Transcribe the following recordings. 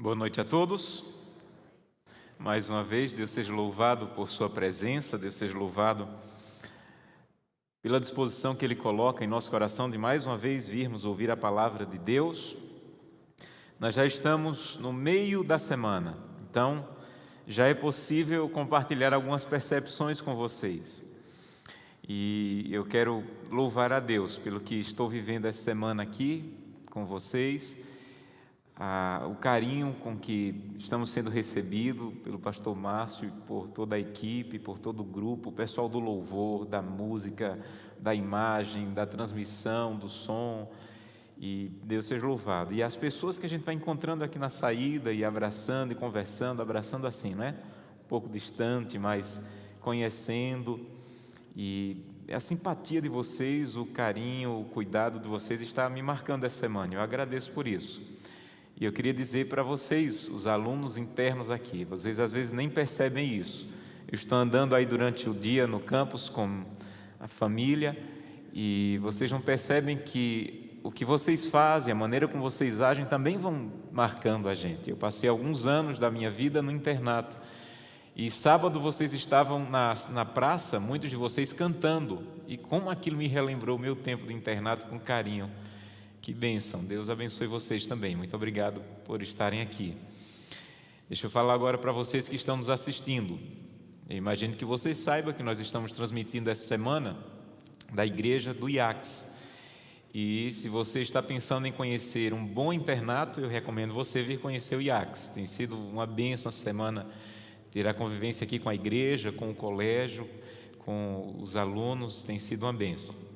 Boa noite a todos. Mais uma vez, Deus seja louvado por sua presença, Deus seja louvado pela disposição que Ele coloca em nosso coração de mais uma vez virmos ouvir a palavra de Deus. Nós já estamos no meio da semana, então já é possível compartilhar algumas percepções com vocês. E eu quero louvar a Deus pelo que estou vivendo essa semana aqui com vocês. O carinho com que estamos sendo recebidos pelo pastor Márcio e por toda a equipe, por todo o grupo, o pessoal do louvor, da música, da imagem, da transmissão, do som, e Deus seja louvado. E as pessoas que a gente vai encontrando aqui na saída e abraçando e conversando, abraçando assim, não é? Um pouco distante, mas conhecendo, e a simpatia de vocês, o carinho, o cuidado de vocês está me marcando essa semana, eu agradeço por isso. E eu queria dizer para vocês, os alunos internos aqui, vocês às vezes nem percebem isso. Eu estou andando aí durante o dia no campus com a família e vocês não percebem que o que vocês fazem, a maneira como vocês agem também vão marcando a gente. Eu passei alguns anos da minha vida no internato e sábado vocês estavam na praça, muitos de vocês cantando, e como aquilo me relembrou o meu tempo de internato com carinho. Que bênção, Deus abençoe vocês também, muito obrigado por estarem aqui. Deixa eu falar agora para vocês que estão nos assistindo. Eu imagino que vocês saibam que nós estamos transmitindo essa semana da igreja do IACS. E se você está pensando em conhecer um bom internato, eu recomendo você vir conhecer o IACS. Tem sido uma bênção essa semana ter a convivência aqui com a igreja, com o colégio, com os alunos, tem sido uma bênção.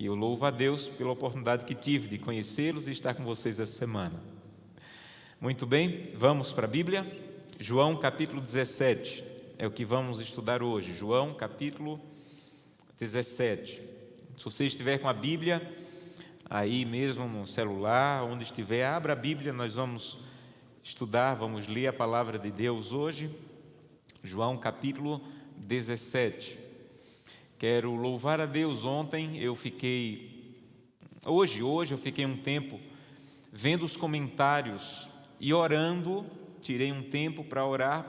E eu louvo a Deus pela oportunidade que tive de conhecê-los e estar com vocês essa semana. Muito bem, vamos para a Bíblia. João capítulo 17 é o que vamos estudar hoje. João capítulo 17. Se você estiver com a Bíblia, aí mesmo no celular, onde estiver, abra a Bíblia, nós vamos estudar, vamos ler a palavra de Deus hoje. João capítulo 17. Quero louvar a Deus. Hoje eu fiquei um tempo vendo os comentários e orando, tirei um tempo para orar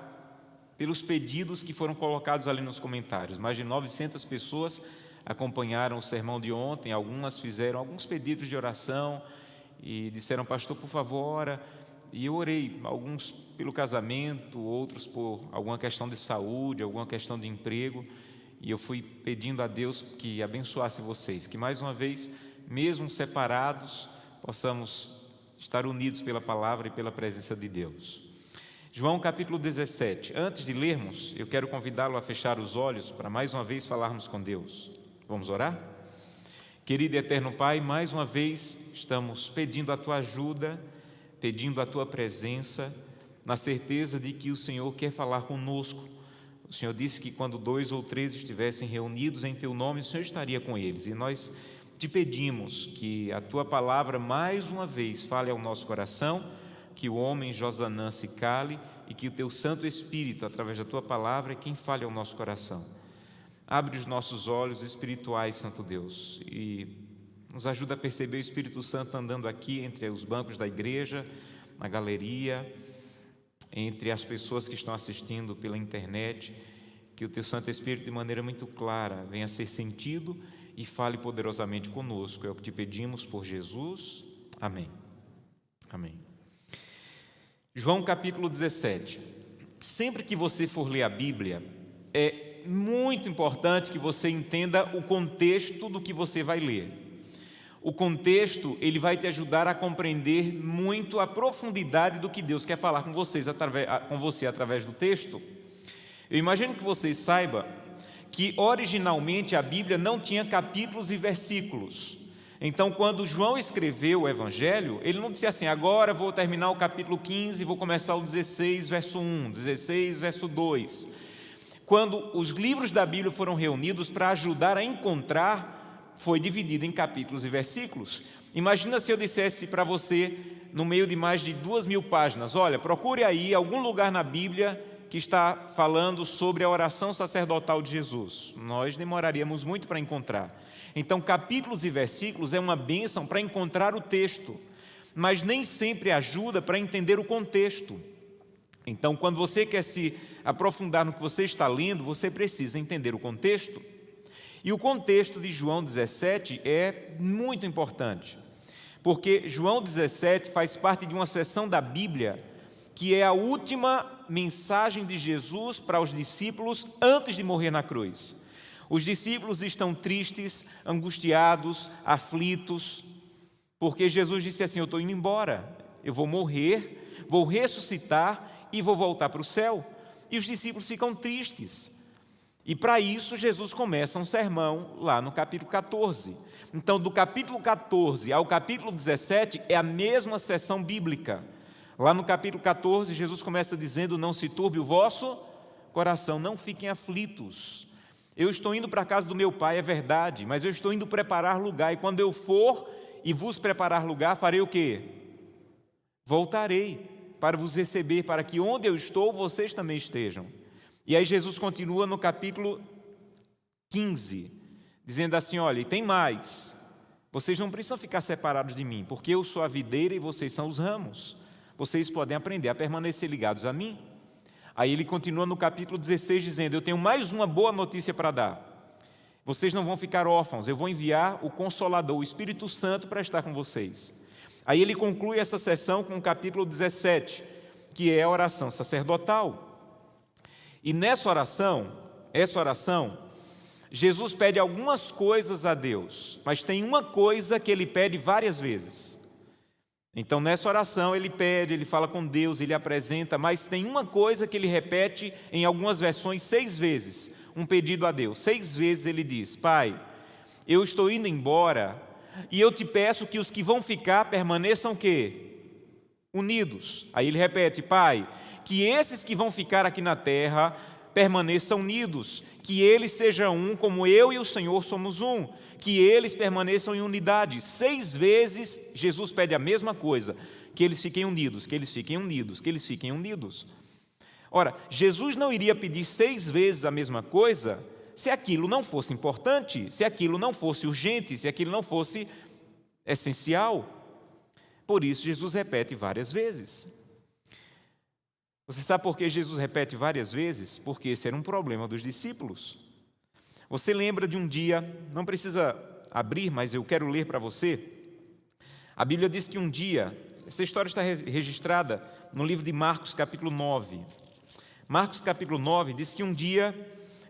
pelos pedidos que foram colocados ali nos comentários. Mais de 900 pessoas acompanharam o sermão de ontem, algumas fizeram alguns pedidos de oração e disseram: pastor, por favor, ora. E eu orei, alguns pelo casamento, outros por alguma questão de saúde, alguma questão de emprego. E eu fui pedindo a Deus que abençoasse vocês, que mais uma vez, mesmo separados, possamos estar unidos pela palavra e pela presença de Deus. João capítulo 17. Antes de lermos, eu quero convidá-lo a fechar os olhos para mais uma vez falarmos com Deus. Vamos orar? Querido e eterno Pai, mais uma vez estamos pedindo a Tua ajuda, pedindo a Tua presença, na certeza de que o Senhor quer falar conosco. O Senhor disse que quando 2 ou 3 estivessem reunidos em Teu nome, o Senhor estaria com eles. E nós te pedimos que a Tua palavra mais uma vez fale ao nosso coração, que o homem Josanã se cale e que o Teu Santo Espírito, através da Tua palavra, é quem fale ao nosso coração. Abre os nossos olhos espirituais, Santo Deus, e nos ajuda a perceber o Espírito Santo andando aqui entre os bancos da igreja, na galeria, entre as pessoas que estão assistindo pela internet, que o Teu Santo Espírito de maneira muito clara venha a ser sentido e fale poderosamente conosco. É o que te pedimos por Jesus. Amém. Amém. João capítulo 17. Sempre que você for ler a Bíblia, é muito importante que você entenda o contexto do que você vai ler. O contexto, ele vai te ajudar a compreender muito a profundidade do que Deus quer falar com você através do texto. Eu imagino que vocês saibam que originalmente a Bíblia não tinha capítulos e versículos. Então, quando João escreveu o Evangelho, ele não disse assim: agora vou terminar o capítulo 15 e vou começar o 16, verso 1, 16, verso 2. Quando os livros da Bíblia foram reunidos para ajudar a encontrar, foi dividido em capítulos e versículos. Imagina se eu dissesse para você, no meio de mais de 2.000 páginas, olha, procure aí algum lugar na Bíblia que está falando sobre a oração sacerdotal de Jesus. Nós demoraríamos muito para encontrar. Então, capítulos e versículos é uma bênção para encontrar o texto. mas nem sempre ajuda para entender o contexto. Então, quando você quer se aprofundar no que você está lendo, você precisa entender o contexto. E o contexto de João 17 é muito importante, porque João 17 faz parte de uma seção da Bíblia que é a última mensagem de Jesus para os discípulos antes de morrer na cruz. Os discípulos estão tristes, angustiados, aflitos, porque Jesus disse assim: eu estou indo embora, eu vou morrer, vou ressuscitar e vou voltar para o céu. E os discípulos ficam tristes. E para isso Jesus começa um sermão lá no capítulo 14. Então, do capítulo 14 ao capítulo 17 é a mesma seção bíblica. Lá no capítulo 14, Jesus começa dizendo: não se turbe o vosso coração, não fiquem aflitos. Eu estou indo para a casa do meu pai, é verdade, mas eu estou indo preparar lugar, e quando eu for e vos preparar lugar, farei o quê? Voltarei para vos receber, para que onde eu estou, vocês também estejam. E aí Jesus continua no capítulo 15, dizendo assim: olha, e tem mais, vocês não precisam ficar separados de mim, porque eu sou a videira e vocês são os ramos. Vocês podem aprender a permanecer ligados a mim. Aí ele continua no capítulo 16 dizendo: eu tenho mais uma boa notícia para dar. Vocês não vão ficar órfãos, eu vou enviar o Consolador, o Espírito Santo, para estar com vocês. Aí ele conclui essa sessão com o capítulo 17, que é a oração sacerdotal. E nessa oração, Jesus pede algumas coisas a Deus, mas tem uma coisa que ele pede várias vezes. Então, nessa oração, ele pede, ele fala com Deus, ele apresenta, mas tem uma coisa que ele repete em algumas versões 6 vezes, um pedido a Deus. 6 vezes ele diz: Pai, eu estou indo embora e eu te peço que os que vão ficar permaneçam o quê? Unidos. Aí ele repete: Pai, que esses que vão ficar aqui na terra permaneçam unidos, que eles sejam um como eu e o Senhor somos um, que eles permaneçam em unidade. 6 vezes Jesus pede a mesma coisa, que eles fiquem unidos, que eles fiquem unidos, que eles fiquem unidos. Ora, Jesus não iria pedir 6 vezes a mesma coisa se aquilo não fosse importante, se aquilo não fosse urgente, se aquilo não fosse essencial. Por isso Jesus repete várias vezes. Você sabe por que Jesus repete várias vezes? Porque esse era um problema dos discípulos. Você lembra de um dia, não precisa abrir, mas eu quero ler para você. A Bíblia diz que um dia, essa história está registrada no livro de Marcos, capítulo 9. Marcos, capítulo 9, diz que um dia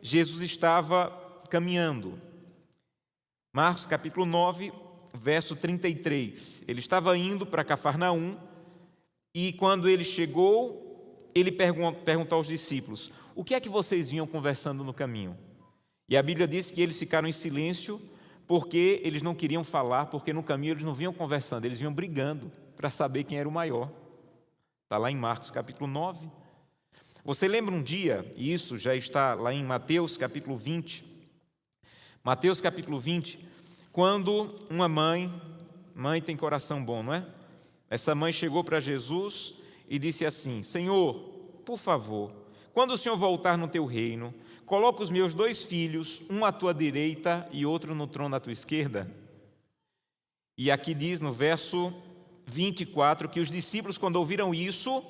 Jesus estava caminhando. Marcos, capítulo 9, verso 33. Ele estava indo para Cafarnaum e quando ele chegou, ele perguntou aos discípulos: o que é que vocês vinham conversando no caminho? E a Bíblia diz que eles ficaram em silêncio porque eles não queriam falar, porque no caminho eles não vinham conversando, eles vinham brigando para saber quem era o maior. Está lá em Marcos capítulo 9. Você lembra um dia, e isso já está lá em Mateus capítulo 20, Mateus capítulo 20, quando uma mãe tem coração bom, não é? Essa mãe chegou para Jesus e disse assim: Senhor, por favor, quando o Senhor voltar no teu reino, coloca os meus 2 filhos, um à tua direita e outro no trono à tua esquerda. E aqui diz no verso 24 que os discípulos, quando ouviram isso,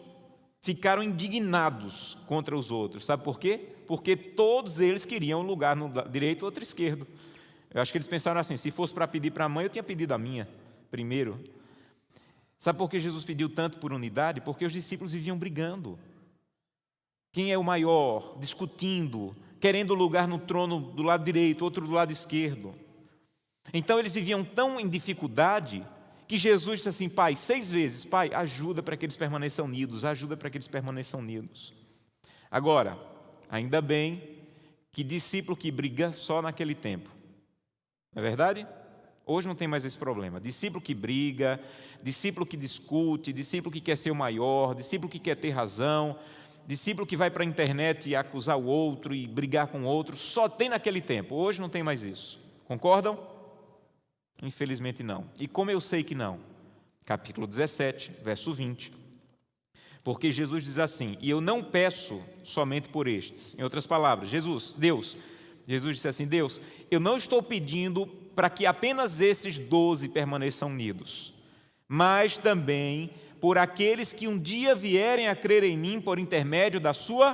ficaram indignados contra os outros. Sabe por quê? Porque todos eles queriam um lugar no direito e outro esquerdo. Eu acho que eles pensaram assim: se fosse para pedir para a mãe, eu tinha pedido a minha primeiro. Sabe por que Jesus pediu tanto por unidade? Porque os discípulos viviam brigando. Quem é o maior? Discutindo, querendo lugar no trono do lado direito, outro do lado esquerdo. Então eles viviam tão em dificuldade que Jesus disse assim: Pai, 6 vezes, Pai, ajuda para que eles permaneçam unidos, ajuda para que eles permaneçam unidos. Agora, ainda bem que discípulo que briga só naquele tempo. Não é verdade? Hoje não tem mais esse problema. Discípulo que briga, discípulo que discute, discípulo que quer ser o maior, discípulo que quer ter razão, discípulo que vai para a internet e acusar o outro e brigar com o outro, só tem naquele tempo. Hoje não tem mais isso. Concordam? Infelizmente não. E como eu sei que não? Capítulo 17, verso 20. Porque Jesus diz assim: e eu não peço somente por estes. Em outras palavras, Jesus disse assim: Deus, eu não estou pedindo para que apenas esses 12 permaneçam unidos, mas também por aqueles que um dia vierem a crer em mim por intermédio da sua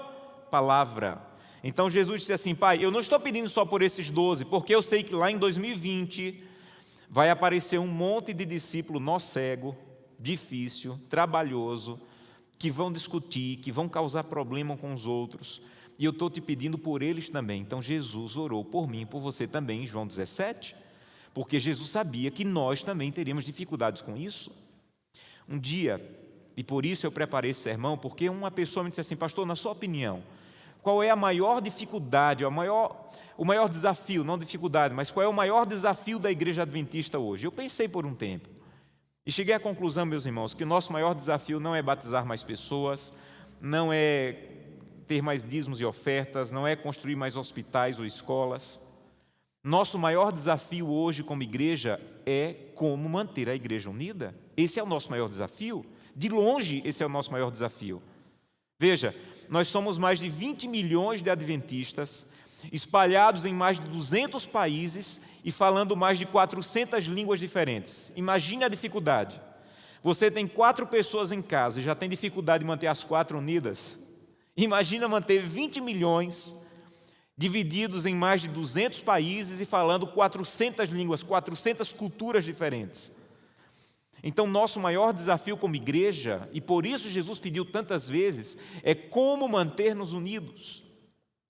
palavra. Então Jesus disse assim: Pai, eu não estou pedindo só por esses 12, porque eu sei que lá em 2020 vai aparecer um monte de discípulo nó cego, difícil, trabalhoso, que vão discutir, que vão causar problema com os outros, e eu estou te pedindo por eles também. Então Jesus orou por mim e por você também em João 17, porque Jesus sabia que nós também teríamos dificuldades com isso. Um dia, e por isso eu preparei esse sermão, porque uma pessoa me disse assim: pastor, na sua opinião, qual é a maior dificuldade, o maior desafio, não dificuldade, mas qual é o maior desafio da igreja adventista hoje? Eu pensei por um tempo e cheguei à conclusão, meus irmãos, que o nosso maior desafio não é batizar mais pessoas, não é ter mais dízimos e ofertas, não é construir mais hospitais ou escolas. Nosso maior desafio hoje como igreja é como manter a igreja unida. Esse é o nosso maior desafio. De longe, esse é o nosso maior desafio. Veja, nós somos mais de 20 milhões de adventistas, espalhados em mais de 200 países e falando mais de 400 línguas diferentes. Imagine a dificuldade. Você tem 4 pessoas em casa e já tem dificuldade de manter as 4 unidas. Imagina manter 20 milhões divididos em mais de 200 países e falando 400 línguas, 400 culturas diferentes. Então, nosso maior desafio como igreja, e por isso Jesus pediu tantas vezes, é como manter-nos unidos.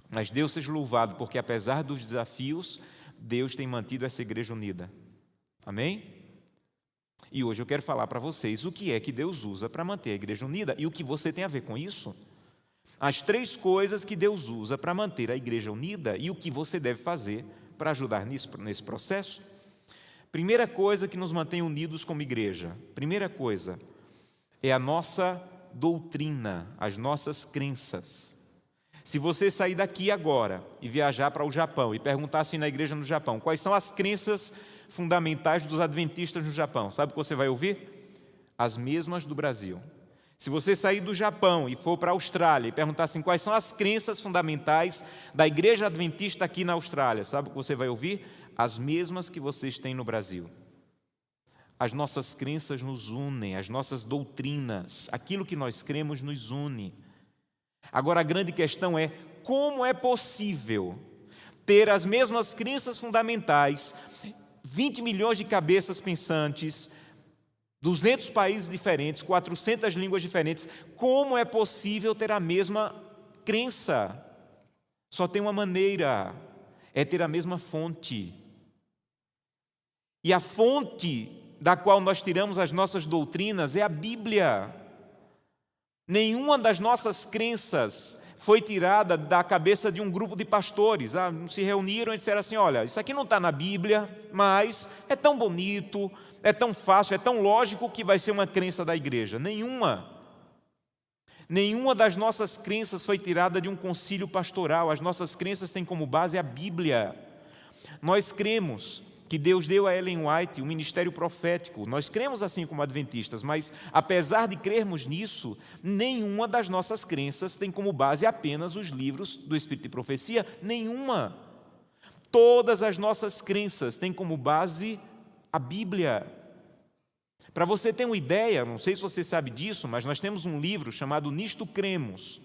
Mas Deus seja louvado, porque apesar dos desafios, Deus tem mantido essa igreja unida. Amém? E hoje eu quero falar para vocês o que é que Deus usa para manter a igreja unida e o que você tem a ver com isso. As 3 coisas que Deus usa para manter a igreja unida e o que você deve fazer para ajudar nesse processo. Primeira coisa que nos mantém unidos como igreja, primeira coisa, é a nossa doutrina, as nossas crenças. Se você sair daqui agora e viajar para o Japão e perguntar assim na igreja no Japão, quais são as crenças fundamentais dos adventistas no Japão, sabe o que você vai ouvir? As mesmas do Brasil. Se você sair do Japão e for para a Austrália e perguntar assim, quais são as crenças fundamentais da igreja adventista aqui na Austrália, sabe o que você vai ouvir? As mesmas que vocês têm no Brasil. As nossas crenças nos unem, as nossas doutrinas, aquilo que nós cremos nos une. Agora a grande questão é, como é possível ter as mesmas crenças fundamentais, 20 milhões de cabeças pensantes, 200 países diferentes, 400 línguas diferentes, como é possível ter a mesma crença? Só tem uma maneira, é ter a mesma fonte. E a fonte da qual nós tiramos as nossas doutrinas é a Bíblia. Nenhuma das nossas crenças foi tirada da cabeça de um grupo de pastores. Se reuniram e disseram assim, olha, isso aqui não está na Bíblia, mas é tão bonito, é tão fácil, é tão lógico que vai ser uma crença da igreja. Nenhuma das nossas crenças foi tirada de um concílio pastoral. As nossas crenças têm como base a Bíblia. Nós cremos que Deus deu a Ellen White o ministério profético. Nós cremos assim como adventistas, mas apesar de crermos nisso, nenhuma das nossas crenças tem como base apenas os livros do Espírito de Profecia. Nenhuma. Todas as nossas crenças têm como base a Bíblia. Para você ter uma ideia, não sei se você sabe disso, mas nós temos um livro chamado Nisto Cremos.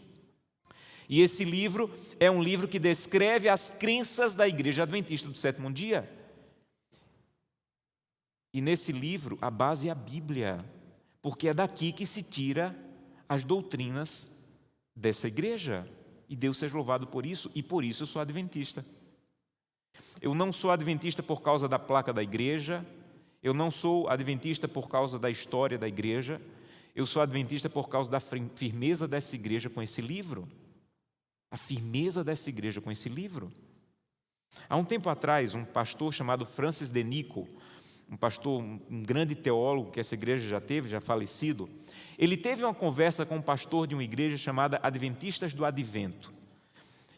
E esse livro é um livro que descreve as crenças da Igreja Adventista do Sétimo Dia. E nesse livro a base é a Bíblia, porque é daqui que se tira as doutrinas dessa igreja. E Deus seja louvado por isso, e por isso eu sou adventista. Eu não sou adventista por causa da placa da igreja, eu não sou adventista por causa da história da igreja, eu sou adventista por causa da firmeza dessa igreja com esse livro. A firmeza dessa igreja com esse livro. Há um tempo atrás, um pastor chamado Francis de Nico, um pastor, um grande teólogo que essa igreja já teve, já falecido, ele teve uma conversa com um pastor de uma igreja chamada Adventistas do Advento.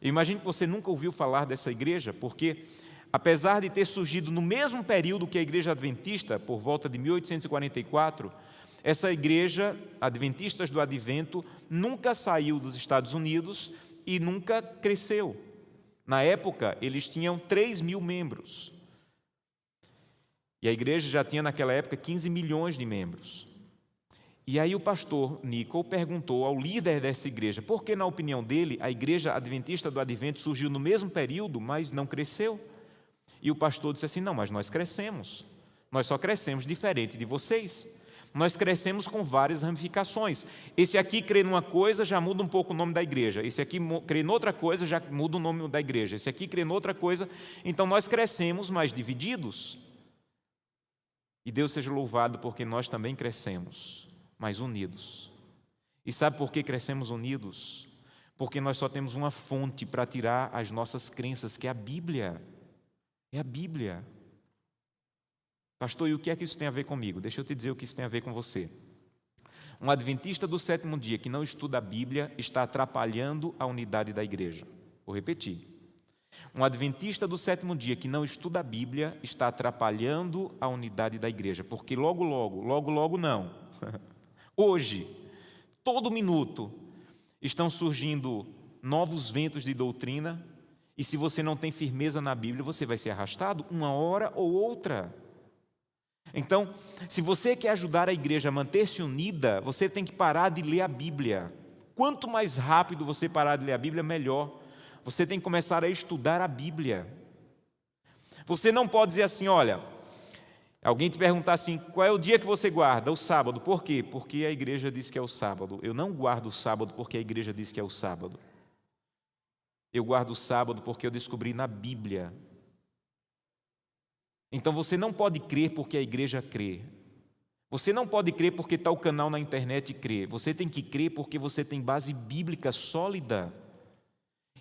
Eu imagino que você nunca ouviu falar dessa igreja, porque apesar de ter surgido no mesmo período que a igreja adventista, por volta de 1844, essa igreja, Adventistas do Advento, nunca saiu dos Estados Unidos e nunca cresceu. Na época, eles tinham 3.000 membros. E a igreja já tinha naquela época 15 milhões de membros. E aí o pastor Nichol perguntou ao líder dessa igreja por que, na opinião dele, a igreja adventista do Advento surgiu no mesmo período, mas não cresceu. E o pastor disse assim: não, mas nós crescemos. Nós só crescemos diferente de vocês. Nós crescemos com várias ramificações. Esse aqui crê numa coisa, já muda um pouco o nome da igreja. Esse aqui crê noutra coisa, já muda o nome da igreja. Esse aqui crê noutra coisa. Então nós crescemos, mas divididos. E Deus seja louvado porque nós também crescemos, mas unidos. E sabe por que crescemos unidos? Porque nós só temos uma fonte para tirar as nossas crenças, que é a Bíblia. É a Bíblia. Pastor, e o que é que isso tem a ver comigo? Deixa eu te dizer o que isso tem a ver com você. Um adventista do sétimo dia que não estuda a Bíblia está atrapalhando a unidade da igreja. Vou repetir. Um adventista do sétimo dia que não estuda a Bíblia está atrapalhando a unidade da igreja, porque logo não. Hoje, todo minuto, estão surgindo novos ventos de doutrina, e se você não tem firmeza na Bíblia, você vai ser arrastado uma hora ou outra. Então, se você quer ajudar a igreja a manter-se unida, você tem que parar de ler a Bíblia. Quanto mais rápido você parar de ler a Bíblia, melhor. Você tem que começar a estudar a Bíblia. Você não pode dizer assim: olha, alguém te perguntar assim, qual é o dia que você guarda? O sábado. Por quê? Porque a igreja diz que é o sábado. Eu não guardo o sábado porque a igreja diz que é o sábado. Eu guardo o sábado porque eu descobri na Bíblia. Então você não pode crer porque a igreja crê. Você não pode crer porque está o canal na internet crê. Você tem que crer porque você tem base bíblica sólida.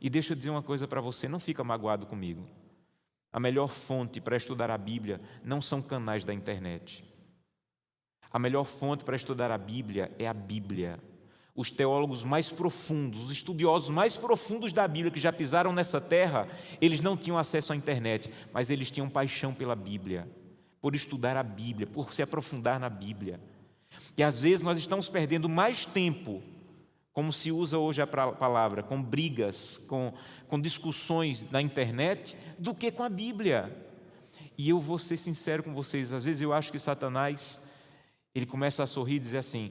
E deixa eu dizer uma coisa para você, não fica magoado comigo. A melhor fonte para estudar a Bíblia não são canais da internet. A melhor fonte para estudar a Bíblia é a Bíblia. Os teólogos mais profundos, os estudiosos mais profundos da Bíblia que já pisaram nessa terra, eles não tinham acesso à internet, mas eles tinham paixão pela Bíblia, por estudar a Bíblia, por se aprofundar na Bíblia. E às vezes nós estamos perdendo mais tempo, como se usa hoje a palavra, com brigas, com discussões na internet, do que com a Bíblia. E eu vou ser sincero com vocês, às vezes eu acho que Satanás, ele começa a sorrir e dizer assim,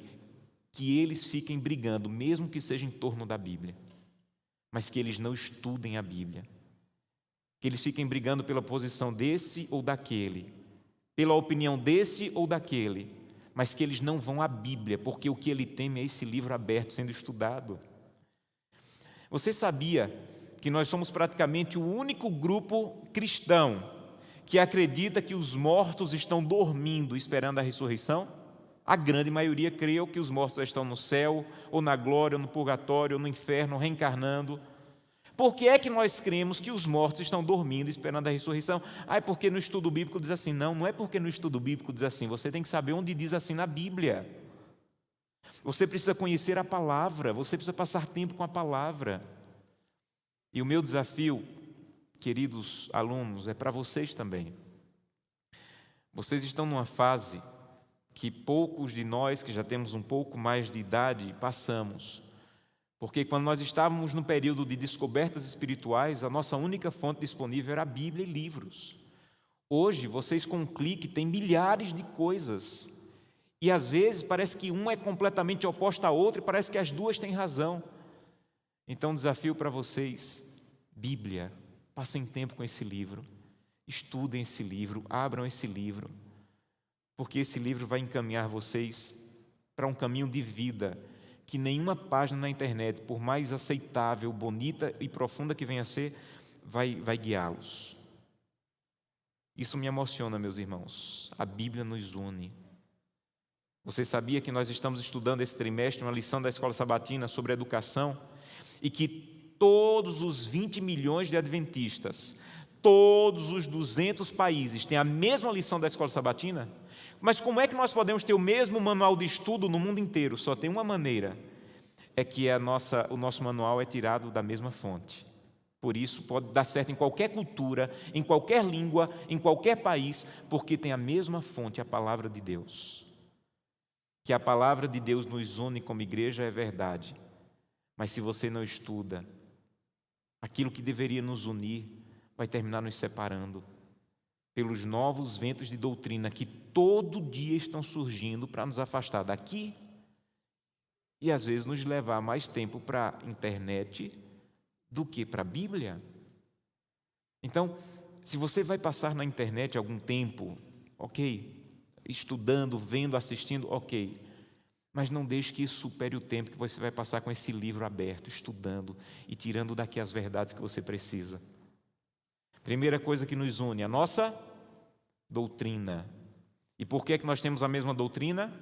que eles fiquem brigando, mesmo que seja em torno da Bíblia, mas que eles não estudem a Bíblia, que eles fiquem brigando pela posição desse ou daquele, pela opinião desse ou daquele, mas que eles não vão à Bíblia, porque o que ele teme é esse livro aberto sendo estudado. Você sabia que nós somos praticamente o único grupo cristão que acredita que os mortos estão dormindo esperando a ressurreição? A grande maioria crê que os mortos já estão no céu, ou na glória, ou no purgatório, ou no inferno, reencarnando. Por que é que nós cremos que os mortos estão dormindo, esperando a ressurreição? É porque no estudo bíblico diz assim. Não, não é porque no estudo bíblico diz assim. Você tem que saber onde diz assim na Bíblia. Você precisa conhecer a palavra, você precisa passar tempo com a palavra. E o meu desafio, queridos alunos, é para vocês também. Vocês estão numa fase que poucos de nós, que já temos um pouco mais de idade, passamos. Porque quando nós estávamos no período de descobertas espirituais, a nossa única fonte disponível era a Bíblia e livros. Hoje, vocês com um clique têm milhares de coisas. E às vezes parece que uma é completamente oposta à outra e parece que as duas têm razão. Então, desafio para vocês, Bíblia, passem tempo com esse livro, estudem esse livro, abram esse livro, porque esse livro vai encaminhar vocês para um caminho de vida que nenhuma página na internet, por mais aceitável, bonita e profunda que venha a ser, vai guiá-los. Isso me emociona, meus irmãos. A Bíblia nos une. Você sabia que nós estamos estudando esse trimestre uma lição da Escola Sabatina sobre educação e que todos os 20 milhões de adventistas, todos os 200 países têm a mesma lição da Escola Sabatina? Mas como é que nós podemos ter o mesmo manual de estudo no mundo inteiro? Só tem uma maneira, é que o nosso manual é tirado da mesma fonte. Por isso pode dar certo em qualquer cultura, em qualquer língua, em qualquer país, porque tem a mesma fonte, a palavra de Deus. Que a palavra de Deus nos une como igreja é verdade, mas se você não estuda, aquilo que deveria nos unir vai terminar nos separando. pelos novos ventos de doutrina que todo dia estão surgindo para nos afastar daqui e às vezes nos levar mais tempo para a internet do que para a Bíblia. Então, se você vai passar na internet algum tempo, ok, estudando, vendo, assistindo, ok, mas não deixe que isso supere o tempo que você vai passar com esse livro aberto, estudando e tirando daqui as verdades que você precisa. Primeira coisa que nos une, a nossa doutrina. E por que é que nós temos a mesma doutrina?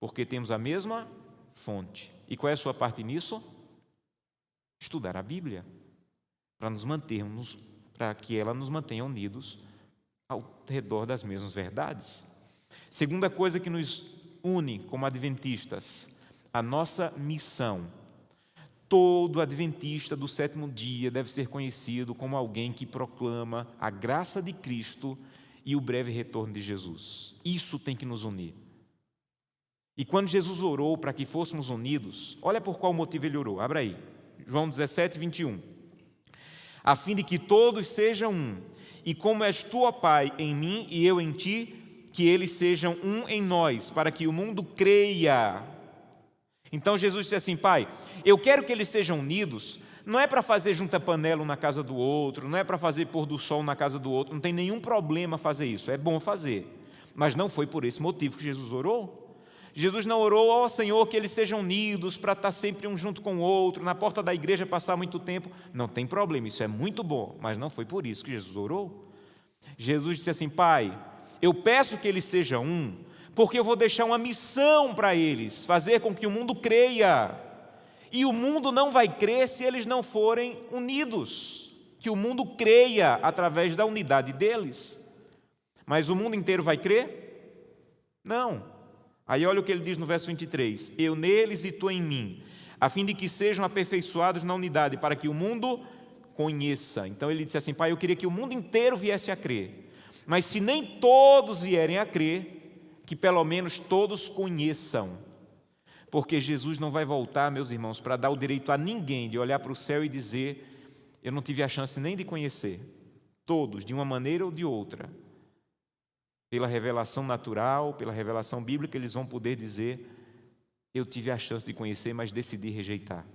Porque temos a mesma fonte. E qual é a sua parte nisso? Estudar a Bíblia, para que ela nos mantenha unidos ao redor das mesmas verdades. Segunda coisa que nos une como adventistas, a nossa missão. Todo adventista do sétimo dia deve ser conhecido como alguém que proclama a graça de Cristo e o breve retorno de Jesus. Isso tem que nos unir. E quando Jesus orou para que fôssemos unidos, olha por qual motivo ele orou. Abra aí, João 17, 21. A fim de que todos sejam um, e como és tu, ó Pai, em mim e eu em ti, que eles sejam um em nós, para que o mundo creia. Então Jesus disse assim: Pai, eu quero que eles sejam unidos, não é para fazer junta-panela um na casa do outro, não é para fazer pôr do sol na casa do outro, não tem nenhum problema fazer isso, é bom fazer, mas não foi por esse motivo que Jesus orou. Jesus não orou, ó Senhor, que eles sejam unidos para estar sempre um junto com o outro, na porta da igreja passar muito tempo, não tem problema, isso é muito bom, mas não foi por isso que Jesus orou. Jesus disse assim: Pai, eu peço que eles sejam um, porque eu vou deixar uma missão para eles, fazer com que o mundo creia. E o mundo não vai crer se eles não forem unidos. Que o mundo creia através da unidade deles. Mas o mundo inteiro vai crer? Não. Aí olha o que ele diz no verso 23. Eu neles e tu em mim, a fim de que sejam aperfeiçoados na unidade, para que o mundo conheça. Então ele disse assim: Pai, eu queria que o mundo inteiro viesse a crer. Mas se nem todos vierem a crer, que pelo menos todos conheçam. Porque Jesus não vai voltar, meus irmãos, para dar o direito a ninguém de olhar para o céu e dizer: eu não tive a chance nem de conhecer. Todos, de uma maneira ou de outra, pela revelação natural, pela revelação bíblica, eles vão poder dizer: eu tive a chance de conhecer, mas decidi rejeitar.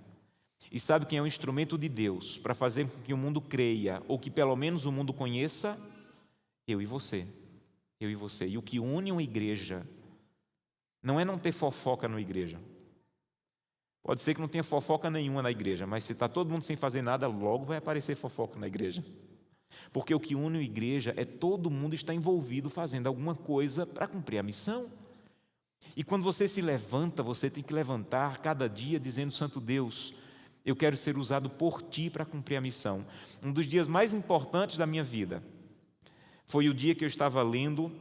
E sabe quem é o instrumento de Deus para fazer com que o mundo creia, ou que pelo menos o mundo conheça? Eu e você. Eu e você. E o que une uma igreja não é não ter fofoca na igreja. Pode ser que não tenha fofoca nenhuma na igreja, mas se está todo mundo sem fazer nada, logo vai aparecer fofoca na igreja. Porque o que une a igreja é todo mundo estar envolvido fazendo alguma coisa para cumprir a missão. E quando você se levanta, você tem que levantar cada dia dizendo: Santo Deus, eu quero ser usado por Ti para cumprir a missão. Um dos dias mais importantes da minha vida foi o dia que eu estava lendo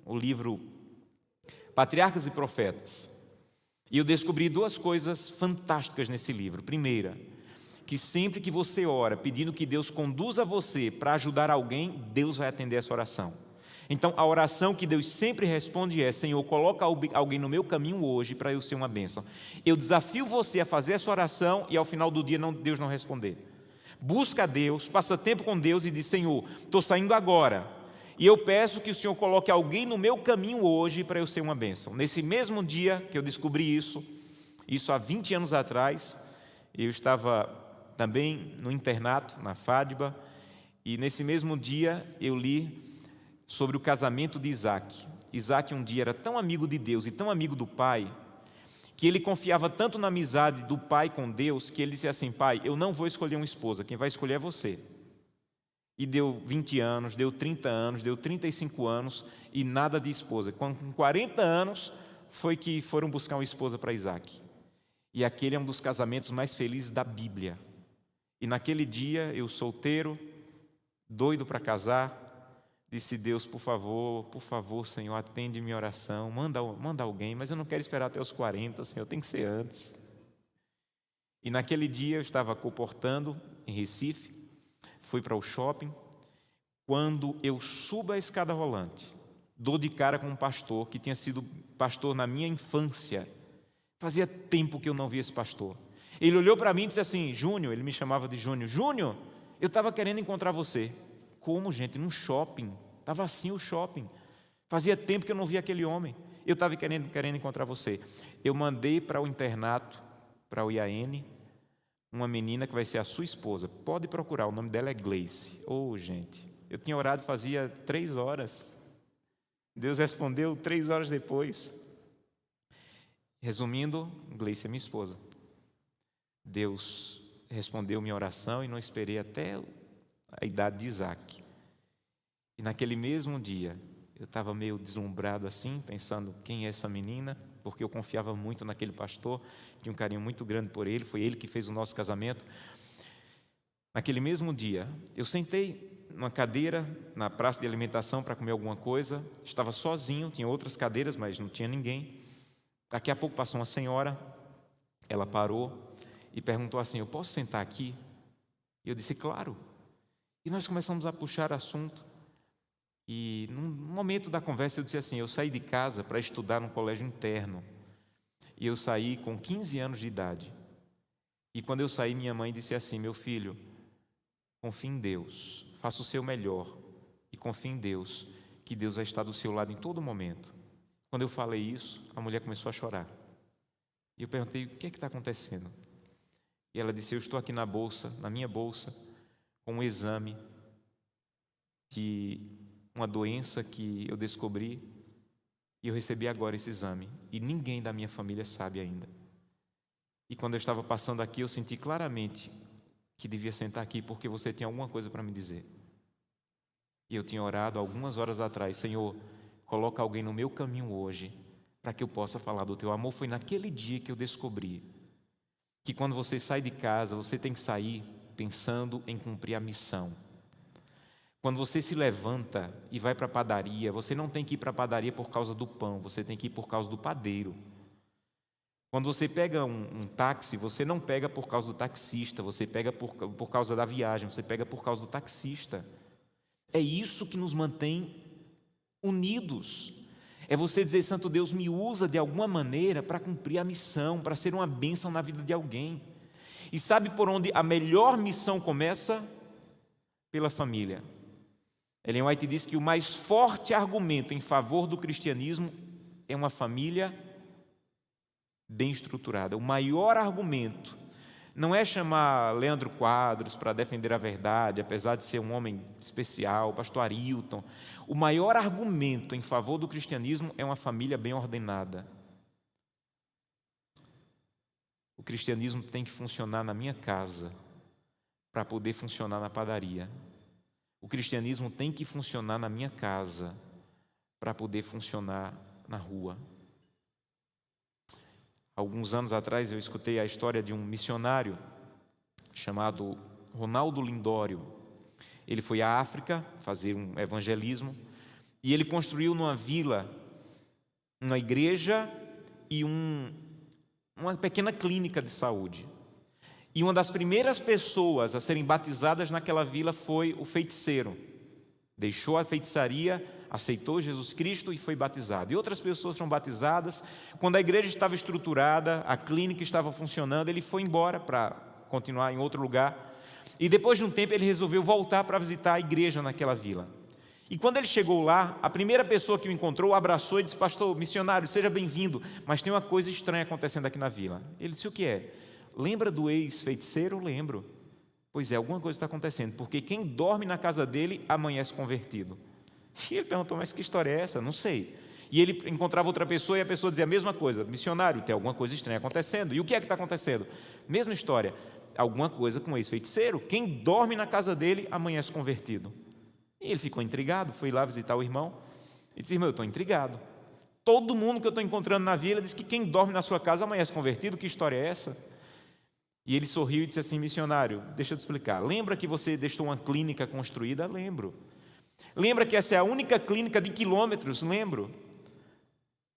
o livro Patriarcas e Profetas. E eu descobri duas coisas fantásticas nesse livro. Primeira, que sempre que você ora pedindo que Deus conduza você para ajudar alguém, Deus vai atender essa oração. Então a oração que Deus sempre responde é: Senhor, coloca alguém no meu caminho hoje para eu ser uma bênção. Eu desafio você a fazer essa oração e ao final do dia Deus não responder. Busca a Deus, passa tempo com Deus e diz: Senhor, estou saindo agora e eu peço que o Senhor coloque alguém no meu caminho hoje para eu ser uma bênção. Nesse mesmo dia que eu descobri isso há 20 anos atrás, eu estava também no internato, na FADBA, e nesse mesmo dia eu li sobre o casamento de Isaac. Isaac um dia era tão amigo de Deus e tão amigo do pai, que ele confiava tanto na amizade do pai com Deus, que ele disse assim: Pai, eu não vou escolher uma esposa, quem vai escolher é você. E deu 20 anos, deu 30 anos, deu 35 anos e nada de esposa. Com 40 anos foi que foram buscar uma esposa para Isaac. E aquele é um dos casamentos mais felizes da Bíblia. E naquele dia, eu solteiro, doido para casar, disse: Deus, por favor, Senhor, atende minha oração, manda alguém, mas eu não quero esperar até os 40, Senhor, tem que ser antes. E naquele dia eu estava comportando em Recife, fui para o shopping. Quando eu subo a escada rolante, dou de cara com um pastor que tinha sido pastor na minha infância. Fazia tempo que eu não via esse pastor. Ele olhou para mim e disse assim: Júnior, ele me chamava de Júnior. Júnior, eu estava querendo encontrar você. Como, gente? Num shopping? Estava assim o shopping. Fazia tempo que eu não via aquele homem. Eu estava querendo encontrar você. Eu mandei para o internato, para o IAN, uma menina que vai ser a sua esposa. Pode procurar, o nome dela é Gleice. Gente, eu tinha orado fazia 3 horas. Deus respondeu 3 horas depois. Resumindo, Gleice é minha esposa. Deus respondeu minha oração e não esperei até a idade de Isaac. E naquele mesmo dia, eu estava meio deslumbrado assim, pensando quem é essa menina, porque eu confiava muito naquele pastor, tinha um carinho muito grande por ele, foi ele que fez o nosso casamento. Naquele mesmo dia, eu sentei numa cadeira na praça de alimentação para comer alguma coisa, estava sozinho, tinha outras cadeiras, mas não tinha ninguém. Daqui a pouco passou uma senhora, ela parou e perguntou assim: eu posso sentar aqui? E eu disse: claro. E nós começamos a puxar assunto. E num momento da conversa eu disse assim: eu saí de casa para estudar num colégio interno. E eu saí com 15 anos de idade. E quando eu saí, minha mãe disse assim: meu filho, confie em Deus, faça o seu melhor e confie em Deus, que Deus vai estar do seu lado em todo momento. Quando eu falei isso, a mulher começou a chorar. E eu perguntei: o que é que está acontecendo? E ela disse: eu estou aqui na minha bolsa, com um exame de uma doença que eu descobri, e eu recebi agora esse exame, e ninguém da minha família sabe ainda. E quando eu estava passando aqui, eu senti claramente que devia sentar aqui, porque você tinha alguma coisa para me dizer. E eu tinha orado algumas horas atrás: Senhor, coloca alguém no meu caminho hoje, para que eu possa falar do teu amor. Foi naquele dia que eu descobri que quando você sai de casa, você tem que sair pensando em cumprir a missão. Quando você se levanta e vai para a padaria, você não tem que ir para a padaria por causa do pão, você tem que ir por causa do padeiro. Quando você pega um táxi, você não pega por causa do taxista, você pega por causa da viagem, você pega por causa do taxista. É isso que nos mantém unidos. É você dizer: Santo Deus, me usa de alguma maneira para cumprir a missão, para ser uma bênção na vida de alguém. E sabe por onde a melhor missão começa? Pela família. Ellen White diz que o mais forte argumento em favor do cristianismo é uma família bem estruturada. O maior argumento não é chamar Leandro Quadros para defender a verdade, apesar de ser um homem especial, o pastor Arilton. O maior argumento em favor do cristianismo é uma família bem ordenada. O cristianismo tem que funcionar na minha casa para poder funcionar na padaria. O cristianismo tem que funcionar na minha casa para poder funcionar na rua. Alguns anos atrás eu escutei a história de um missionário chamado Ronaldo Lindório. Ele foi à África fazer um evangelismo e ele construiu numa vila uma igreja e uma pequena clínica de saúde. E uma das primeiras pessoas a serem batizadas naquela vila foi o feiticeiro. Deixou a feitiçaria, aceitou Jesus Cristo e foi batizado. E outras pessoas foram batizadas. Quando a igreja estava estruturada, a clínica estava funcionando, ele foi embora para continuar em outro lugar. E depois de um tempo ele resolveu voltar para visitar a igreja naquela vila. E quando ele chegou lá, a primeira pessoa que o encontrou o abraçou e disse: pastor, missionário, seja bem-vindo, mas tem uma coisa estranha acontecendo aqui na vila. Ele disse: o que é? Lembra do ex-feiticeiro? Lembro. Pois é, alguma coisa está acontecendo, porque quem dorme na casa dele amanhece convertido. E ele perguntou: mas que história é essa? Não sei. E ele encontrava outra pessoa e a pessoa dizia a mesma coisa: missionário, tem alguma coisa estranha acontecendo. E o que é que está acontecendo? Mesma história, alguma coisa com o ex-feiticeiro. Quem dorme na casa dele amanhece convertido. E ele ficou intrigado, foi lá visitar o irmão e disse: irmão, eu estou intrigado. Todo mundo que eu estou encontrando na vila diz que quem dorme na sua casa amanhece convertido. Que história é essa? E ele sorriu e disse assim: missionário, deixa eu te explicar. Lembra que você deixou uma clínica construída? Lembro. Lembra que essa é a única clínica de quilômetros? Lembro.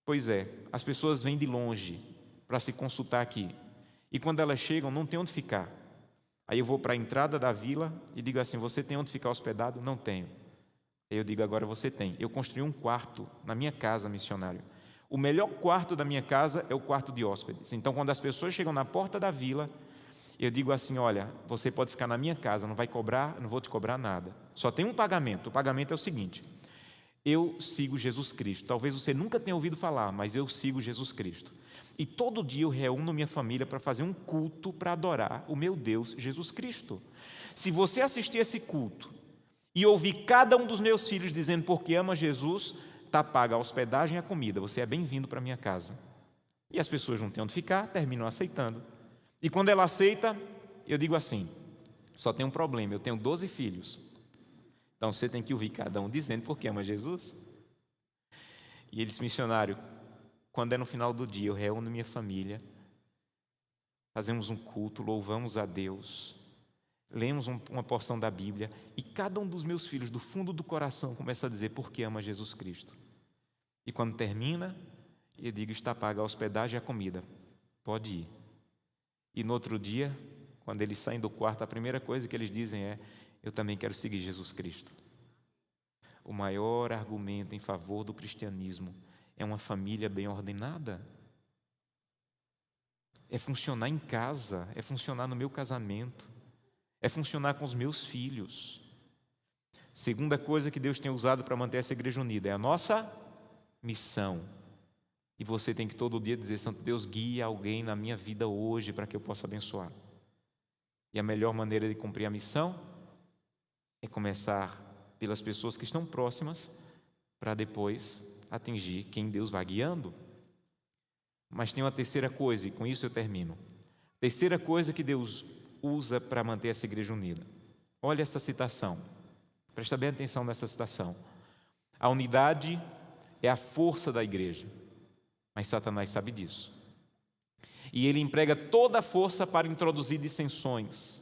Pois é, as pessoas vêm de longe para se consultar aqui. E quando elas chegam, não tem onde ficar. Aí eu vou para a entrada da vila e digo assim: você tem onde ficar hospedado? Não tenho. Aí eu digo: agora você tem. Eu construí um quarto na minha casa, missionário. O melhor quarto da minha casa é o quarto de hóspedes. Então, quando as pessoas chegam na porta da vila, eu digo assim: olha, você pode ficar na minha casa, não vai cobrar, não vou te cobrar nada. Só tem um pagamento. O pagamento é o seguinte: Eu sigo Jesus Cristo. Talvez você nunca tenha ouvido falar, mas eu sigo Jesus Cristo. E todo dia eu reúno minha família para fazer um culto para adorar o meu Deus, Jesus Cristo. Se você assistir esse culto e ouvir cada um dos meus filhos dizendo porque ama Jesus, está paga a hospedagem e a comida, você é bem-vindo para a minha casa. E as pessoas não têm onde ficar, terminam aceitando. E quando ela aceita, eu digo assim: só tem um problema, eu tenho 12 filhos. Então você tem que ouvir cada um dizendo porque ama Jesus. E ele disse: missionário, quando é no final do dia, eu reúno minha família, fazemos um culto, louvamos a Deus, lemos uma porção da Bíblia, e cada um dos meus filhos, do fundo do coração, começa a dizer porque ama Jesus Cristo. E quando termina, eu digo: está paga a hospedagem e a comida, pode ir. E no outro dia, quando eles saem do quarto, a primeira coisa que eles dizem é: eu também quero seguir Jesus Cristo. O maior argumento em favor do cristianismo é uma família bem ordenada. É funcionar em casa, é funcionar no meu casamento, é funcionar com os meus filhos. Segunda coisa que Deus tem usado para manter essa igreja unida é a nossa missão. E você tem que todo dia dizer: Santo Deus, guia alguém na minha vida hoje para que eu possa abençoar. E a melhor maneira de cumprir a missão é começar pelas pessoas que estão próximas, para depois atingir quem Deus vai guiando. Mas tem uma terceira coisa, e com isso eu termino. Terceira coisa que Deus usa para manter essa igreja unida. Olha essa citação, presta bem atenção nessa citação. A unidade é a força da igreja, mas Satanás sabe disso. E ele emprega toda a força para introduzir dissensões.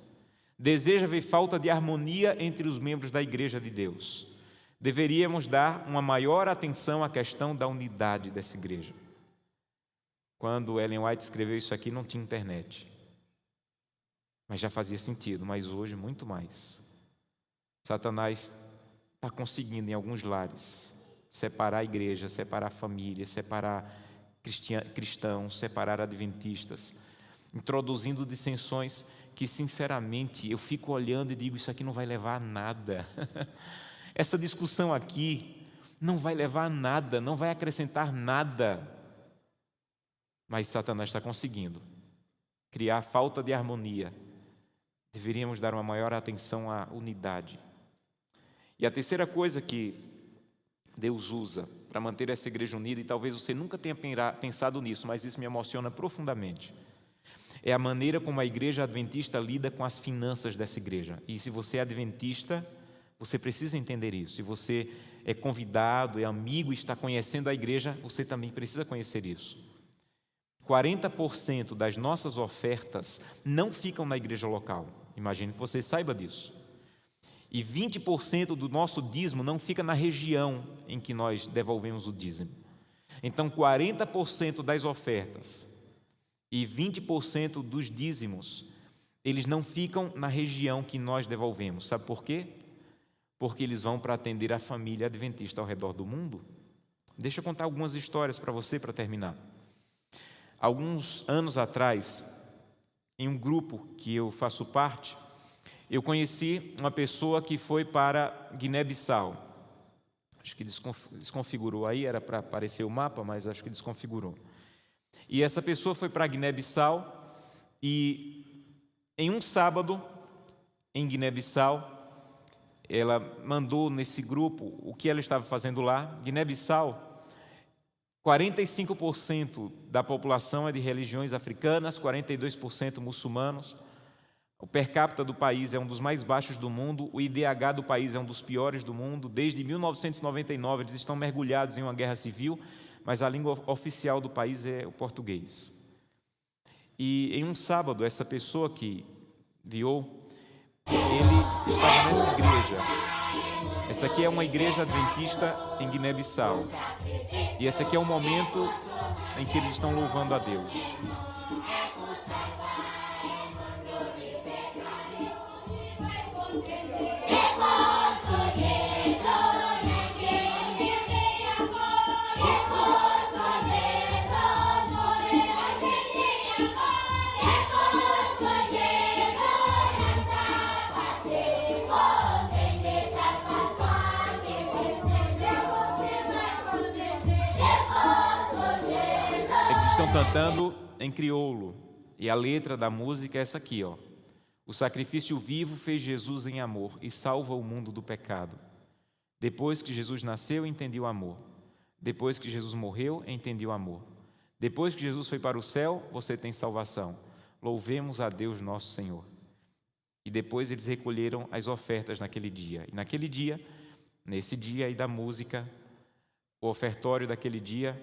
Deseja ver falta de harmonia entre os membros da igreja de Deus. Deveríamos dar uma maior atenção à questão da unidade dessa igreja. Quando Ellen White escreveu isso aqui, não tinha internet. Mas já fazia sentido, mas hoje muito mais. Satanás está conseguindo em alguns lares separar a igreja, separar a família, separar cristãos, separar adventistas, introduzindo dissensões que, sinceramente, eu fico olhando e digo: isso aqui não vai levar a nada. Essa discussão aqui não vai levar a nada, não vai acrescentar nada. Mas Satanás está conseguindo criar falta de harmonia. Deveríamos dar uma maior atenção à unidade. E a terceira coisa que Deus usa para manter essa igreja unida, e talvez você nunca tenha pensado nisso, mas isso me emociona profundamente, é a maneira como a igreja adventista lida com as finanças dessa igreja. E se você é adventista, você precisa entender isso. Se você é convidado, é amigo e está conhecendo a igreja, você também precisa conhecer isso. 40% das nossas ofertas não ficam na igreja local. Imagino que você saiba disso. E 20% do nosso dízimo não fica na região em que nós devolvemos o dízimo. Então, 40% das ofertas e 20% dos dízimos, eles não ficam na região que nós devolvemos. Sabe por quê? Porque eles vão para atender a família adventista ao redor do mundo. Deixa eu contar algumas histórias para você para terminar. Alguns anos atrás, em um grupo que eu faço parte, eu conheci uma pessoa que foi para Guiné-Bissau. Acho que desconfigurou aí, era para aparecer o mapa, mas acho que desconfigurou. E essa pessoa foi para Guiné-Bissau e em um sábado, em Guiné-Bissau, ela mandou nesse grupo o que ela estava fazendo lá. Guiné-Bissau, 45% da população é de religiões africanas, 42% muçulmanos. O per capita do país é um dos mais baixos do mundo, o IDH do país é um dos piores do mundo. Desde 1999 eles estão mergulhados em uma guerra civil, mas a língua oficial do país é o português. E em um sábado, essa pessoa que enviou, ele estava nessa igreja. Essa aqui é uma igreja adventista em Guiné-Bissau. E esse aqui é o momento em que eles estão louvando a Deus. estavam cantando em crioulo, e a letra da música é essa aqui, ó. O sacrifício vivo fez Jesus em amor e salva o mundo do pecado. Depois que Jesus nasceu, entendi o amor. Depois que Jesus morreu, entendi o amor. Depois que Jesus foi para o céu, você tem salvação. Louvemos a Deus nosso Senhor. E depois eles recolheram as ofertas naquele dia. E naquele dia, nesse dia aí da música, o ofertório daquele dia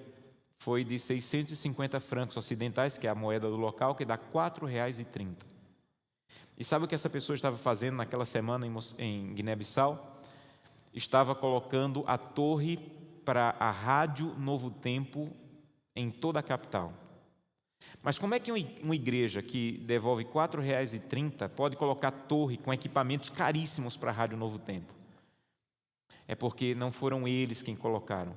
foi de 650 francos ocidentais, que é a moeda do local, que dá R$ 4,30. E sabe o que essa pessoa estava fazendo naquela semana em Guiné-Bissau? Estava colocando a torre para a Rádio Novo Tempo em toda a capital. Mas como é que uma igreja que devolve R$ 4,30 pode colocar torre com equipamentos caríssimos para a Rádio Novo Tempo? É porque não foram eles quem colocaram,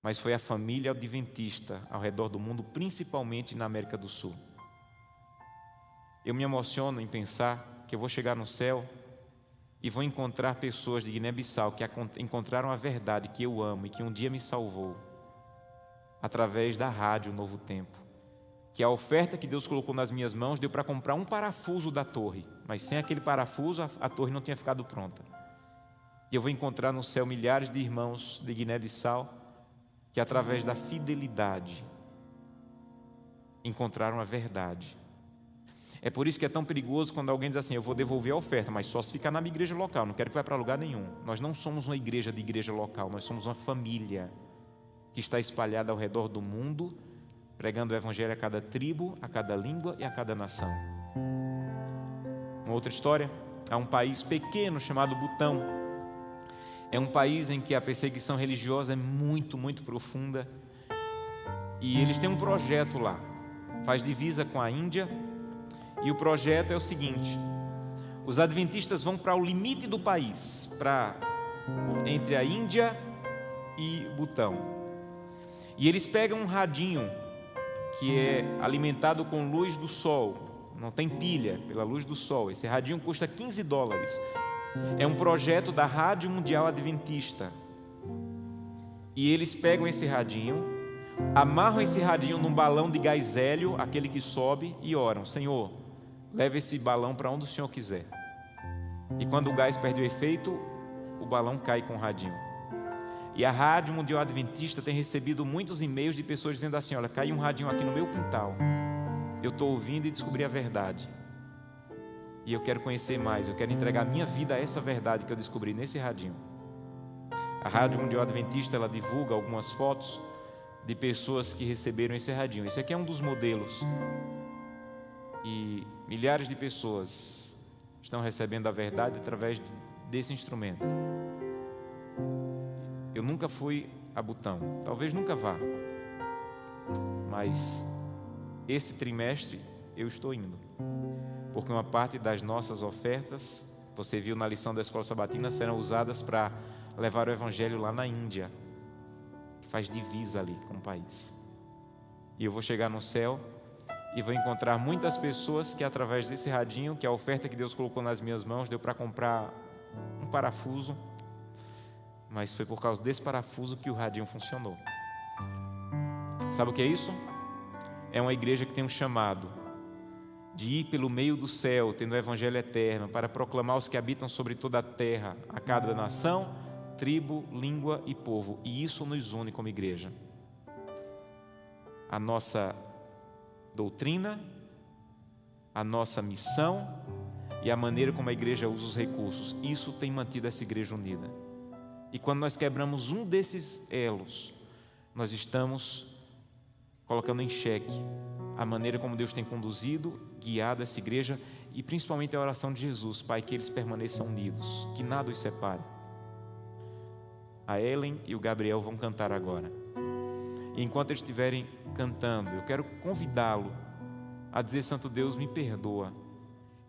mas foi a família adventista ao redor do mundo, principalmente na América do Sul. Eu me emociono em pensar que eu vou chegar no céu e vou encontrar pessoas de Guiné-Bissau que encontraram a verdade que eu amo e que um dia me salvou, através da Rádio Novo Tempo, que a oferta que Deus colocou nas minhas mãos deu para comprar um parafuso da torre, mas sem aquele parafuso a torre não tinha ficado pronta. E eu vou encontrar no céu milhares de irmãos de Guiné-Bissau que através da fidelidade encontraram a verdade. É por isso que é tão perigoso quando alguém diz assim: eu vou devolver a oferta, mas só se ficar na minha igreja local, não quero que vá para lugar nenhum. Nós não somos uma igreja de igreja local, nós somos uma família que está espalhada ao redor do mundo, pregando o evangelho a cada tribo, a cada língua e a cada nação. Uma outra história, há um país pequeno chamado Butão. É um país em que a perseguição religiosa é muito, muito profunda. E eles têm um projeto lá, faz divisa com a Índia. E o projeto é o seguinte: os adventistas vão para o limite do país, entre a Índia e Butão. E eles pegam um radinho que é alimentado com luz do sol, não tem pilha, pela luz do sol. Esse radinho custa $15. É um projeto da Rádio Mundial Adventista. E eles pegam esse radinho, amarram esse radinho num balão de gás hélio, aquele que sobe, e oram: Senhor, leve esse balão para onde o Senhor quiser. E quando o gás perde o efeito, o balão cai com o radinho. E a Rádio Mundial Adventista tem recebido muitos e-mails de pessoas dizendo assim: olha, caiu um radinho aqui no meu quintal, eu estou ouvindo e descobri a verdade, e eu quero conhecer mais, eu quero entregar minha vida a essa verdade que eu descobri nesse radinho. A Rádio Mundial Adventista, ela divulga algumas fotos de pessoas que receberam esse radinho. Esse aqui é um dos modelos. E milhares de pessoas estão recebendo a verdade através desse instrumento. Eu nunca fui a Butão, talvez nunca vá, mas esse trimestre eu estou indo, porque uma parte das nossas ofertas, você viu na lição da Escola Sabatina, serão usadas para levar o evangelho lá na Índia, que faz divisa ali com o país. E eu vou chegar no céu e vou encontrar muitas pessoas que através desse radinho, que a oferta que Deus colocou nas minhas mãos, deu para comprar um parafuso, mas foi por causa desse parafuso que o radinho funcionou. Sabe o que é isso? É uma igreja que tem um chamado de ir pelo meio do céu, tendo o evangelho eterno, para proclamar aos que habitam sobre toda a terra, a cada nação, tribo, língua e povo. E isso nos une como igreja. A nossa doutrina, a nossa missão e a maneira como a igreja usa os recursos, isso tem mantido essa igreja unida. E quando nós quebramos um desses elos, nós estamos colocando em xeque a maneira como Deus tem conduzido, guiado essa igreja, e principalmente a oração de Jesus: Pai, que eles permaneçam unidos, que nada os separe. A Ellen e o Gabriel vão cantar agora. E enquanto eles estiverem cantando, eu quero convidá-lo a dizer: Santo Deus, me perdoa,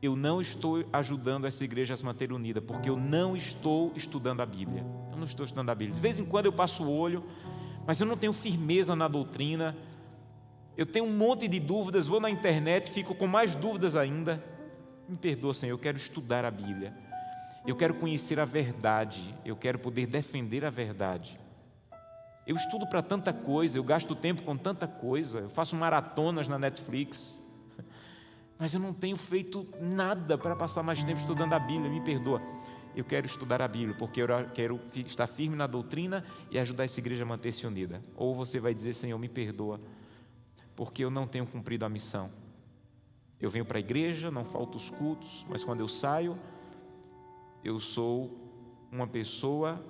eu não estou ajudando essa igreja a se manter unida, porque eu não estou estudando a Bíblia. Eu não estou estudando a Bíblia. De vez em quando eu passo o olho, mas eu não tenho firmeza na doutrina. Eu tenho um monte de dúvidas, vou na internet, fico com mais dúvidas ainda. Me perdoa, Senhor, eu quero estudar a Bíblia. Eu quero conhecer a verdade, eu quero poder defender a verdade. Eu estudo para tanta coisa, eu gasto tempo com tanta coisa, eu faço maratonas na Netflix, mas eu não tenho feito nada para passar mais tempo estudando a Bíblia. Me perdoa. Eu quero estudar a Bíblia, porque eu quero estar firme na doutrina e ajudar essa igreja a manter-se unida. Ou você vai dizer: Senhor, me perdoa, porque eu não tenho cumprido a missão. Eu venho para a igreja, não falto os cultos, mas quando eu saio, eu sou uma pessoa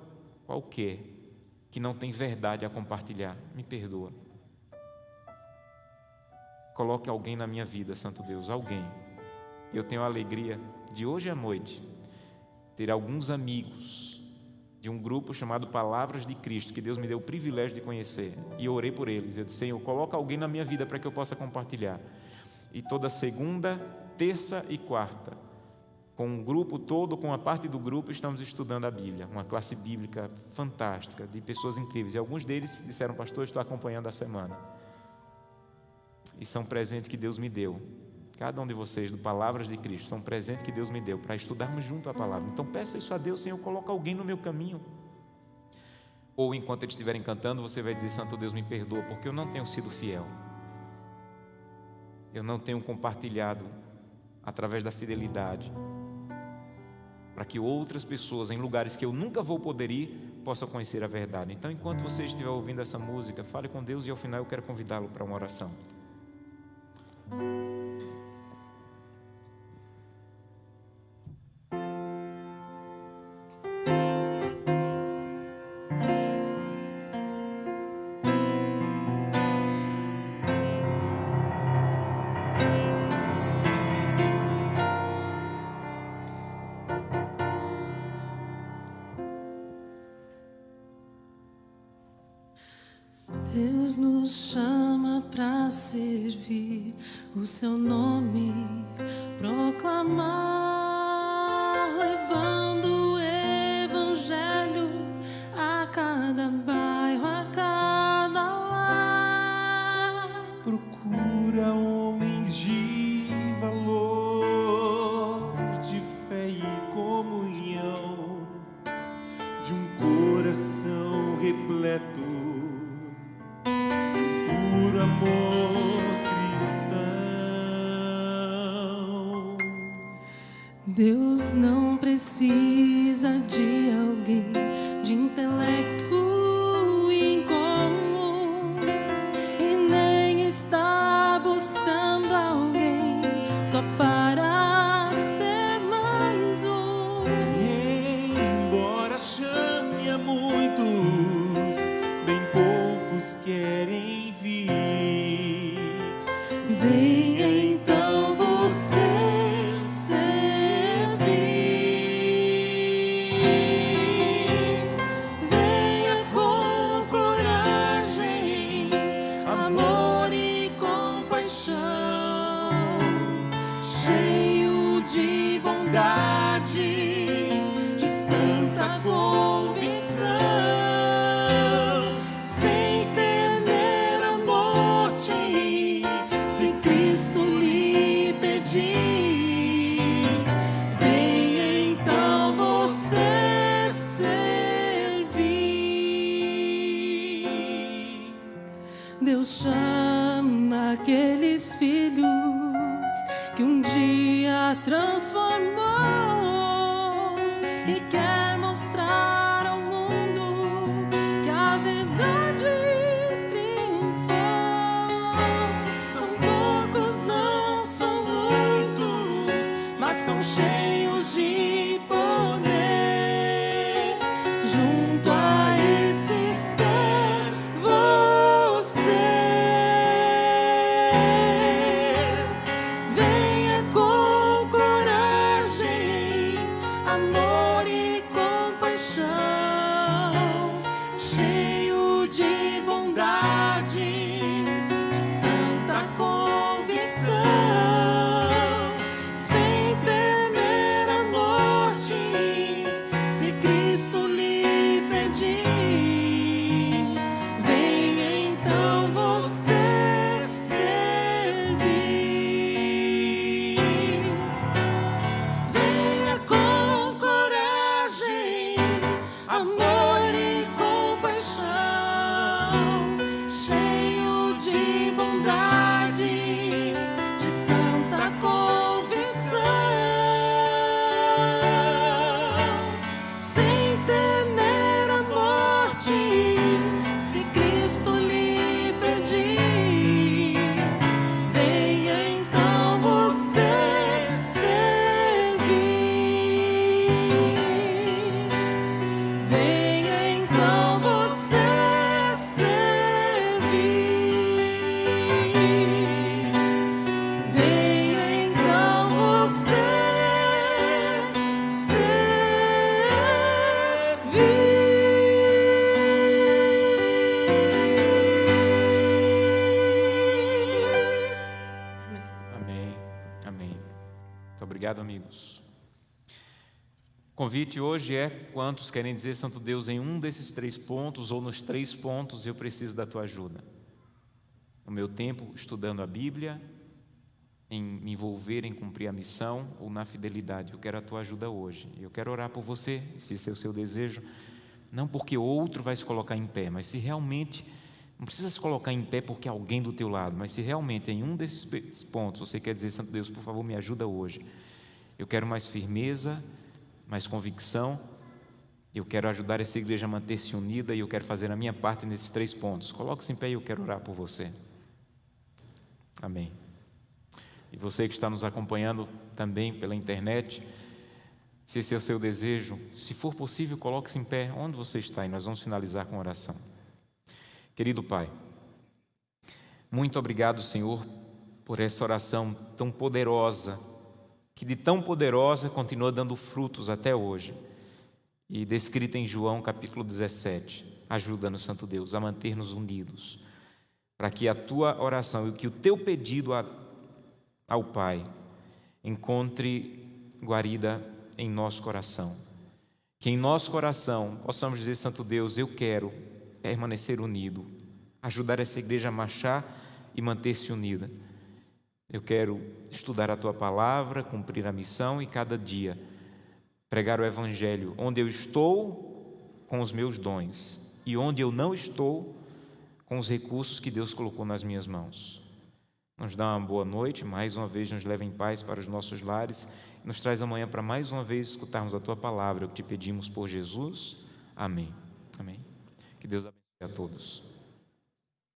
qualquer, que não tem verdade a compartilhar. Me perdoa. Coloque alguém na minha vida, Santo Deus, alguém. Eu tenho a alegria de hoje à noite ter alguns amigos de um grupo chamado Palavras de Cristo, que Deus me deu o privilégio de conhecer, e eu orei por eles. Eu disse: Senhor, coloca alguém na minha vida para que eu possa compartilhar. E toda segunda, terça e quarta, com um grupo todo, com uma parte do grupo, estamos estudando a Bíblia, uma classe bíblica fantástica, de pessoas incríveis, e alguns deles disseram: pastor, estou acompanhando a semana. E são presentes que Deus me deu. Cada um de vocês do Palavras de Cristo são presentes que Deus me deu para estudarmos junto a palavra. Então peça isso a Deus: Senhor, coloca alguém no meu caminho. Ou enquanto eles estiverem cantando, você vai dizer: Santo Deus, me perdoa, porque eu não tenho sido fiel, eu não tenho compartilhado através da fidelidade, para que outras pessoas, em lugares que eu nunca vou poder ir, possam conhecer a verdade. Então, enquanto você estiver ouvindo essa música, fale com Deus, e ao final eu quero convidá-lo para uma oração. Deus nos chama para servir o seu nome, proclamar, levando o evangelho a cada bairro, a cada lar. Procura homens de valor, de fé e comunhão, de um coração repleto por amor cristão. Deus não precisa de alguém de intelecto incomum, e nem está buscando alguém só para ser mais um. E embora chame a muitos, bem poucos querem vir. Venha então você servir. Venha com coragem, amor e compaixão, cheio de bondade, de santa convicção, sem temer a morte, se Cristo lhe pedir. Venha então você servir. Deus chama aqueles filhos que um dia transformou e quer mostrar ao mundo que a verdade triunfou. São poucos, não são muitos, mas são cheios de poder. Junto a esses quer você. Venha com coragem, amor e compaixão, cheio de bondade, de santa convicção, sem temer a morte, Muito obrigado, amigos. O convite hoje é: quantos querem dizer, Santo Deus, em um desses 3 pontos ou nos 3 pontos eu preciso da tua ajuda? No meu tempo estudando a Bíblia, em me envolver em cumprir a missão ou na fidelidade, eu quero a tua ajuda hoje. Eu quero orar por você, se esse é o seu desejo, não porque outro vai se colocar em pé, mas se realmente, não precisa se colocar em pé porque alguém do teu lado, mas se realmente em um desses pontos você quer dizer, Santo Deus, por favor, me ajuda hoje. Eu quero mais firmeza, mais convicção, eu quero ajudar essa igreja a manter-se unida e eu quero fazer a minha parte nesses 3 pontos. Coloque-se em pé e eu quero orar por você. Amém. E você que está nos acompanhando também pela internet, se esse é o seu desejo, se for possível, coloque-se em pé onde você está e nós vamos finalizar com oração. Querido Pai, muito obrigado, Senhor, por essa oração tão poderosa, que de tão poderosa continua dando frutos até hoje, e descrita em João capítulo 17. Ajuda-nos, Santo Deus, a manter-nos unidos, para que a tua oração e que o teu pedido ao Pai encontre guarida em nosso coração. Que em nosso coração possamos dizer, Santo Deus, eu quero permanecer unido, ajudar essa igreja a marchar e manter-se unida. Eu quero estudar a tua palavra, cumprir a missão e cada dia pregar o evangelho onde eu estou com os meus dons e onde eu não estou com os recursos que Deus colocou nas minhas mãos. Nos dá uma boa noite, mais uma vez nos leva em paz para os nossos lares e nos traz amanhã para mais uma vez escutarmos a tua palavra, o que te pedimos por Jesus. Amém. Amém. Que Deus abençoe a todos.